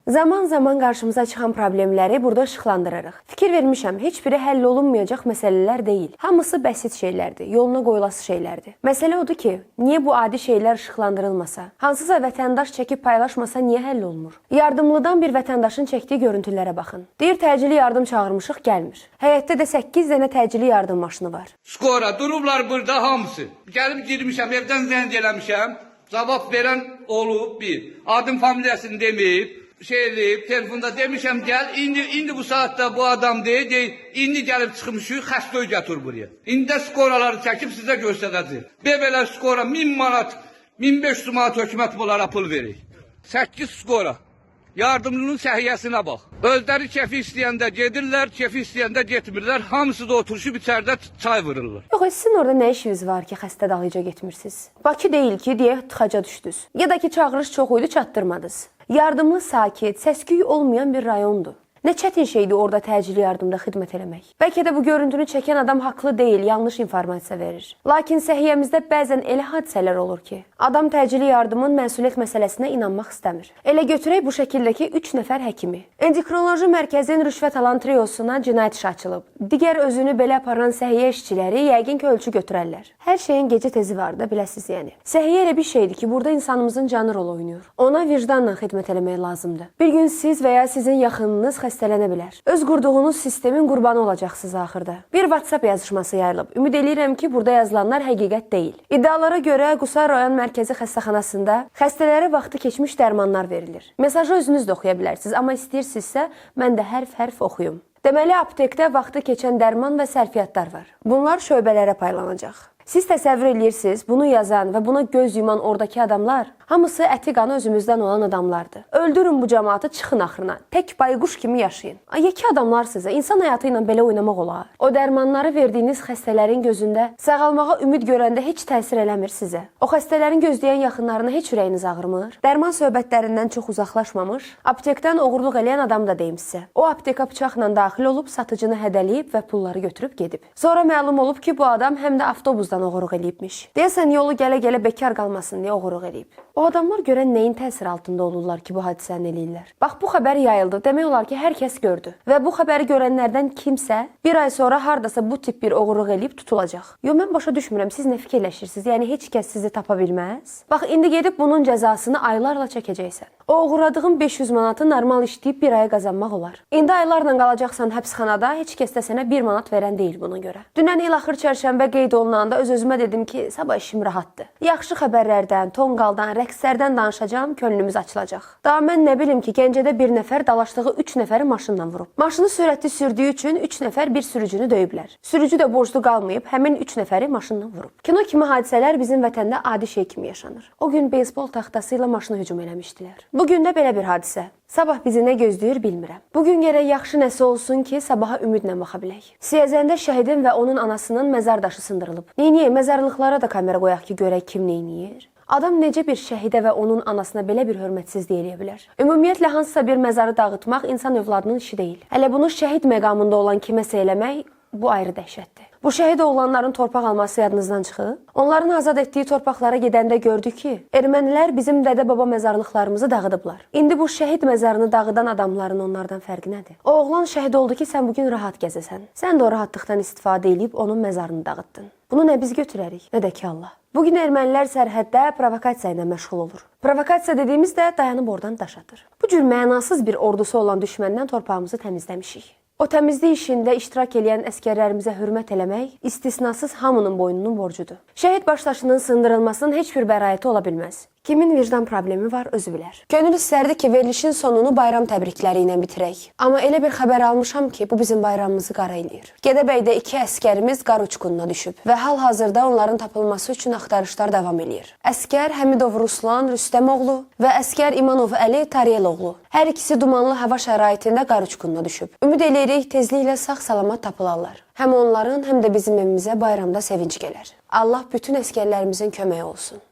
Zaman zaman qarşımıza çıxan problemləri burada işıqlandırırıq. Fikir vermişəm, heç biri həll olunmayacaq məsələlər deyil. Hamısı bəsit şeylərdir, yoluna qoyulası şeylərdir. Məsələ odur ki, niyə bu adi şeylər işıqlandırılmasa? Hansısa vətəndaş çəkib paylaşmasa niyə həll olmur? Yardımlıdan bir vətəndaşın çəkdiyi görüntülərə baxın. Deyir, təcili yardım çağırmışıq, gəlmir. Həyətdə də 8 dənə təcili yardım maşını var. Skora durublar burada hamısı. Gəlib girmişəm, evdən zəng eləmişəm. Cavab verən olub bir. Adım familiyasını deməyib. Telefonda demişəm gəl, indi bu saatda bu adam deyir, indi gəlib çıxmışıq, xəstəyi gətir buraya. İndi də skoraları çəkib sizə göstərəcək. Bebelə skora 1000 manat, 1500 manat hökumət bunlara pul verir. 8 skora. Yardımcının səhiyyəsinə bax. Özləri kefi istəyəndə gedirlər, kefi istəyəndə getmirlər. Hamısı da oturuşub içəridə çay vururlar. Yox, sizin orada nə işiniz var ki, xəstə dalıyca getmirsiniz? Bakı deyil ki, deyə tıxaca düşdünüz. Ya da ki, çağırış çox idi, çatdırmadınız. Yardımlı, sakit, səs-küy olmayan bir rayondur. Nə çətin şeydir orada təcili yardımda xidmət eləmək. Bəlkə də bu görüntünü çəkən adam haqlı deyil, yanlış informasiya verir. Lakin səhiyyəmizdə bəzən elə hadisələr olur ki, adam təcili yardımın məsuliyyət məsələsinə inanmaq istəmir. Elə götürək bu şəkildəki 3 nəfər həkimi. Endokrinoloji mərkəzin rüşvət alan triosuna cinayət işi açılıb. Digər özünü belə aparan səhiyyə işçiləri yəqin ki, ölçü götürərlər. Hər şeyin gecə tezi var da, biləsiz yəni. Səhiyyə elə bir şeydir ki, burada insanımızın canı rol oynayır. Ona vicdanla xidmət eləmək lazımdır. Bir gün siz və ya sizin yaxınınız xəstələnə bilər. Öz qurduğunuz sistemin qurbanı olacaqsınız axırda. Bir WhatsApp yazışması yayılıb. Ümid edirəm ki, burada yazılanlar həqiqət deyil. İddialara görə Qusar rayon mərkəzi xəstəxanasında xəstələrə vaxtı keçmiş dərmanlar verilir. Mesajı özünüz də oxuya bilərsiniz, amma istəyirsinizsə, mən də hərf-hərf oxuyum. Deməli, aptekdə vaxtı keçən dərman və sərfiyyatlar var. Bunlar şöbələrə paylanacaq. Siz təsəvvür edirsiniz, bunu yazan və buna göz yuman oradakı adamlar, hamısı əti qanı özümüzdən olan adamlardır. Öldürün bu cəmaatı, çıxın axırına. Tək bayquş kimi yaşayın. Yeki adamlar sizə, insan həyatı ilə belə oynamaq olar. O dərmanları verdiyiniz xəstələrin gözündə sağalmağa ümid görəndə heç təsir eləmir sizə. O xəstələrin gözləyən yaxınlarına heç ürəyiniz ağrımır. Dərman söhbətlərindən çox uzaqlaşmamış, aptekdən oğurluq eləyən adam da deyim sizə. O apteka bıçaqla daxil olub, satıcını hədələyib və pulları götürüb gedib. Sonra məlum olub ki, bu adam həm də avtobusdan oğurluq eləyibmiş. Deyəsən yolu gələ-gələ bekar qalmasın deyə oğurluq eləyib. O adamlar görən nəyin təsir altında olurlar ki, bu hadisəni eləyirlər? Bax, bu xəbər yayıldı. Demək olar ki, hər kəs gördü. Və bu xəbəri görənlərdən kimsə bir ay sonra hardasa bu tip bir oğurluq eləyib tutulacaq. Yo, mən başa düşmürəm, siz nə fikirləşirsiniz? Yəni, heç kəs sizi tapa bilməz. Bax, indi gedib bunun cəzasını aylarla çəkəcəksən. O oğurladığın 500 manatı normal işləyib bir aya qazanmaq olar. İndi aylarla qalacaqsan həbsxanada, heç kəs də sənə 1 manat verən deyil buna görə. Dünən il axır çərşənbə qeyd olunanda öz-özümə dedim ki, sabah işim rahatdır. Yaxşı xəbərlərdən, tonqaldan, rəqslərdən danışacağım, könlümüz açılacaq. Daha mən nə bilim ki, Gəncədə bir nəfər dalaşdığı 3 nəfəri maşınla vurub. Maşını sürətli sürdüyü üçün 3 nəfər bir sürücünü döyüblər. Sürücü də borclu qalmayıb, həmin 3 nəfəri maşınla vurub. Kino kimi hadisələr bizim vətəndə adi şey kimi yaşanır. O gün beyzbol taxtası ilə maşını hücum eləmişdilər. Bugün də belə bir hadisə. Sabah bizi nə gözləyir bilmirəm. Bugün gərək yaxşı nəsə olsun ki, sabaha ümidlə baxa bilək. Siyəzəndə şəhidin və onun anasının məzar daşı sındırılıb. Neyniyək, məzarlıqlara da kamera qoyaq ki, görək kim neyniyir? Adam necə bir şəhidə və onun anasına belə bir hörmətsizlik eləyə bilər? Ümumiyyətlə, hansısa bir məzarı dağıtmaq insan övladının işi deyil. Hələ bunu şəhid məqamında olan kiməsə eləmək, bu ayrı dəhşətdir. Bu şəhid oğlanların torpaq alması yadınızdan çıxıb? Onların azad etdiyi torpaqlara gedəndə gördük ki, ermənilər bizim dədə-baba məzarlıqlarımızı dağıdıblar. İndi bu şəhid məzarını dağıdan adamların onlardan fərqi nədir? O oğlan şəhid oldu ki, sən bugün rahat gəzəsən. Sən də o rahatlıqdan istifadə edib onun məzarını dağıtdın. Bunu nə biz götürərik, nə də ki Allah. Bugün ermənilər sərhəddə provokasiya ilə məşğul olur. Provokasiya dediyimiz də dayanıb oradan daş atır. Bu cür mənasız bir ordusu olan düşməndən torpağımızı təmizləmişik. O təmizlik işində iştirak edən əskərlərimizə hörmət eləmək istisnasız hamının boynunun borcudur. Şəhid başdaşının sındırılmasının heç bir bəraəti ola bilməz. Kimin vicdan problemi var, özü bilər. Gönül istərdi ki, verilişin sonunu bayram təbrikləri ilə bitirək. Amma elə bir xəbər almışam ki, bu bizim bayramımızı qara eləyir. Gədəbəydə 2 əskərimiz qar uçqununa düşüb və hal-hazırda onların tapılması üçün axtarışlar davam eləyir. Əskər Həmidov Ruslan Rüstəmoğlu və əskər İmanov Əli Tariyeloğlu. Hər ikisi dumanlı hava şəraitində qar uçqununa düşüb. Ümid eləyirik tezliklə sağ-salamat tapılarlar. Həm onların, həm də bizim evimizə bayramda sevinç gələr. Allah bütün əskərlərimizin köməyi olsun.